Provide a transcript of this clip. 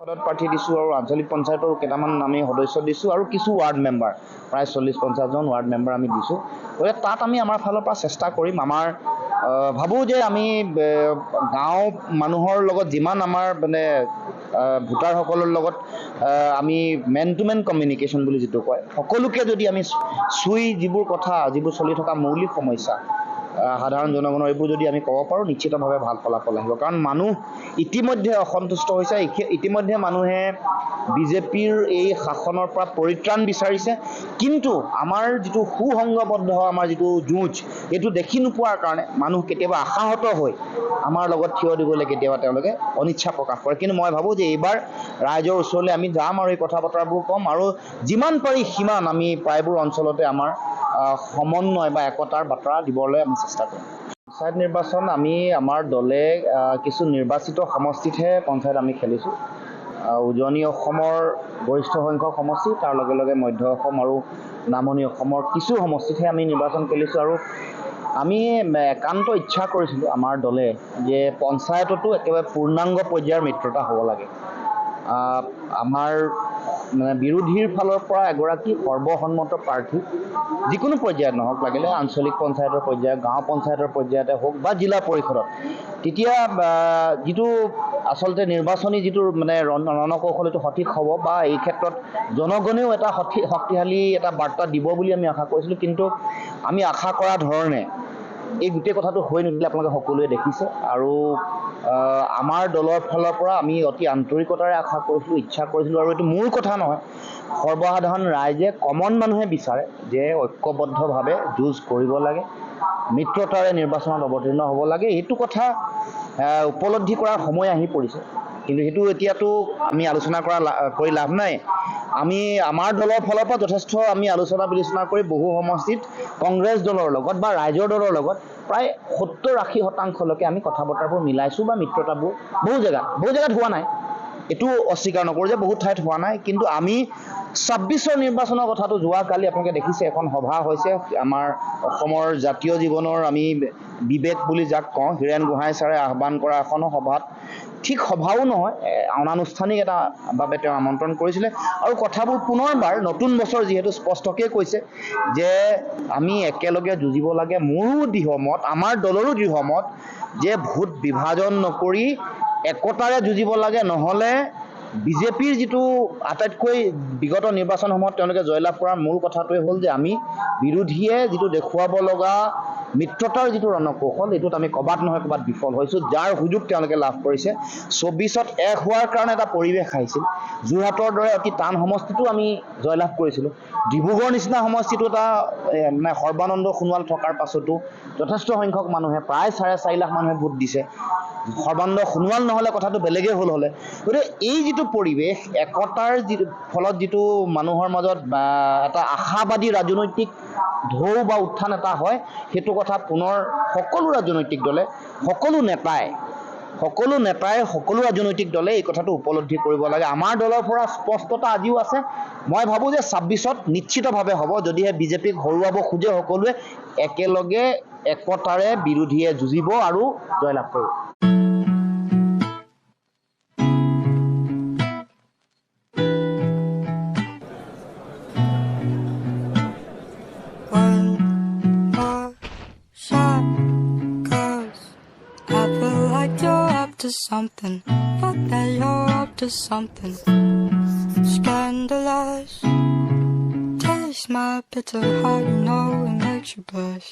পদত প্ৰাৰ্থী দিছোঁ আৰু আঞ্চলিক পঞ্চায়তৰ কেইটামান আমি সদস্য দিছোঁ আৰু কিছু ৱাৰ্ড মেম্বাৰ প্ৰায় 40-50জন ৱাৰ্ড মেম্বাৰ আমি দিছোঁ। গতিকে তাত আমি আমাৰ ফালৰ পৰা চেষ্টা কৰিম। আমাৰ ভাবোঁ যে আমি গাঁও মানুহৰ লগত যিমান আমাৰ মানে ভোটাৰসকলৰ লগত আমি মেন টু মেন কমিউনিকেশ্যন বুলি যিটো কয়, সকলোকে যদি আমি চুই যিবোৰ কথা, যিবোৰ চলি থকা মৌলিক সমস্যা সাধাৰণ জনগণৰ এইবোৰ যদি আমি ক'ব পাৰোঁ, নিশ্চিতভাৱে ভাল ফলাফল আহিব। কাৰণ মানুহ ইতিমধ্যে অসন্তুষ্ট হৈছে, ইতিমধ্যে মানুহে বিজেপিৰ এই শাসনৰ পৰা পৰিত্ৰাণ বিচাৰিছে। কিন্তু আমাৰ যিটো সুসংগবদ্ধ আমাৰ যিটো যুঁজ, এইটো দেখি নোপোৱাৰ কাৰণে মানুহ কেতিয়াবা আশাহত হৈ আমাৰ লগত থিয় দিবলৈ কেতিয়াবা তেওঁলোকে অনিচ্ছা প্ৰকাশ কৰে। কিন্তু মই ভাবোঁ যে এইবাৰ ৰাইজৰ ওচৰলৈ আমি যাম আৰু এই কথা বতৰাবোৰ ক'ম আৰু যিমান পাৰি সিমান আমি প্ৰায়বোৰ অঞ্চলতে আমাৰ সমন্বয় বা একতাৰ বাৰ্তা দিবলৈ আমি চেষ্টা কৰিম। পঞ্চায়ত নিৰ্বাচন আমি আমাৰ দলে কিছু নিৰ্বাচিত সমষ্টিতহে পঞ্চায়ত আমি খেলিছোঁ। উজনি অসমৰ গৰিষ্ঠ সংখ্যক সমষ্টি, তাৰ লগে লগে মধ্য অসম আৰু নামনি অসমৰ কিছু সমষ্টিতহে আমি নিৰ্বাচন খেলিছোঁ। আৰু আমি একান্ত ইচ্ছা কৰিছিলোঁ আমাৰ দলে যে পঞ্চায়ততো একেবাৰে পূৰ্ণাংগ পৰ্যায়ৰ মিত্ৰতা হ'ব লাগে। আমাৰ মানে বিৰোধীৰ ফালৰ পৰা এগৰাকী সৰ্বসন্মত প্ৰাৰ্থী যিকোনো পৰ্যায়ত নহওক, লাগিলে আঞ্চলিক পঞ্চায়তৰ পৰ্যায়ত, গাঁও পঞ্চায়তৰ পৰ্যায়তে হওক বা জিলা পৰিষদত, তেতিয়া যিটো আচলতে নিৰ্বাচনী যিটো মানে ৰণকৌশল এইটো সঠিক হ'ব বা এই ক্ষেত্ৰত জনগণেও এটা শক্তিশালী এটা বাৰ্তা দিব বুলি আমি আশা কৰিছিলোঁ। কিন্তু আমি আশা কৰা ধৰণে এই গোটেই কথাটো হৈ নুঠিলে আপোনালোকে সকলোৱে দেখিছে। আৰু আমাৰ দলৰ ফালৰ পৰা আমি অতি আন্তৰিকতাৰে আশা কৰিছিলোঁ, ইচ্ছা কৰিছিলোঁ, আৰু এইটো মোৰ কথা নহয়, সৰ্বসাধাৰণ ৰাইজে কমন মানুহে বিচাৰে যে ঐক্যবদ্ধভাৱে যুঁজ কৰিব লাগে, মিত্ৰতাৰে নিৰ্বাচনত অৱতীৰ্ণ হ'ব লাগে। এইটো কথা উপলব্ধি কৰাৰ সময় আহি পৰিছে। কিন্তু সেইটো এতিয়াতো আমি আলোচনা কৰি লাভ নাই। আমি আমাৰ দলৰ ফালৰ পৰা যথেষ্ট আমি আলোচনা বিলোচনা কৰি বহু সমষ্টিত কংগ্ৰেছ দলৰ লগত বা ৰাইজৰ দলৰ লগত প্ৰায় 70-80% আমি কথা বতৰাবোৰ মিলাইছোঁ বা মিত্ৰতাবোৰ বহু জেগাত হোৱা নাই, এইটো অস্বীকাৰ নকৰোঁ যে বহুত ঠাইত হোৱা নাই। কিন্তু আমি 26ৰ নিৰ্বাচনৰ কথাটো যোৱাকালি আপোনালোকে দেখিছে, এখন সভা হৈছে আমাৰ অসমৰ জাতীয় জীৱনৰ আমি বিবেক বুলি যাক কওঁ, হীৰেণ গোহাঁই ছাৰে আহ্বান কৰা এখন সভাত, ঠিক সভাও নহয়, অনানুষ্ঠানিক এটা বাবে তেওঁ আমন্ত্ৰণ কৰিছিলে। আৰু কথাবোৰ পুনৰবাৰ নতুন বছৰ যিহেতু স্পষ্টকৈ কৈছে যে আমি একেলগে যুঁজিব লাগে। মোৰো দৃঢ় মত, আমাৰ দলৰো দৃঢ় মত যে ভোট বিভাজন নকৰি একতাৰে যুঁজিব লাগে। নহ'লে বিজেপিৰ যিটো আটাইতকৈ বিগত নিৰ্বাচনসমূহত তেওঁলোকে জয়লাভ কৰাৰ মূল কথাটোৱে হ'ল যে আমি বিৰোধীয়ে যিটো দেখুৱাব লগা মিত্ৰতাৰ যিটো ৰণকৌশল, এইটোত আমি ক'বাত নহয় ক'বাত বিফল হৈছোঁ, যাৰ সুযোগ তেওঁলোকে লাভ কৰিছে। 24ত এক হোৱাৰ কাৰণে এটা পৰিৱেশ আহিছিল। যোৰহাটৰ দৰে অতি টান সমষ্টিটো আমি জয়লাভ কৰিছিলোঁ। ডিব্ৰুগড় নিচিনা সমষ্টিটো এটা মানে সৰ্বানন্দ সোণোৱাল থকাৰ পাছতো যথেষ্ট সংখ্যক মানুহে, প্ৰায় 4.5 লাখ মানুহে ভোট দিছে। সৰ্বানন্দ সোণোৱাল নহ'লে কথাটো বেলেগেই হ'লে। গতিকে এই যিটো পৰিৱেশ, একতাৰ যিটো ফলত যিটো মানুহৰ মাজত এটা আশাবাদী ৰাজনৈতিক ঢৌ বা উত্থান এটা হয়, সেইটো কথা পুনৰ সকলো ৰাজনৈতিক দলে, সকলো নেতাই, সকলো ৰাজনৈতিক দলে এই কথাটো উপলব্ধি কৰিব লাগে। আমাৰ দলৰ পৰা স্পষ্টতা আজিও আছে। মই ভাবোঁ যে 26ত নিশ্চিতভাৱে হ'ব, যদিহে বিজেপিক হৰুৱাব খোজে সকলোৱে একেলগে একতাৰে বিৰোধীয়ে যুঁজিব আৰু জয়লাভ কৰিব। Something, but that you're up to something scandalous. Taste my bitter heart, you know it makes you blush.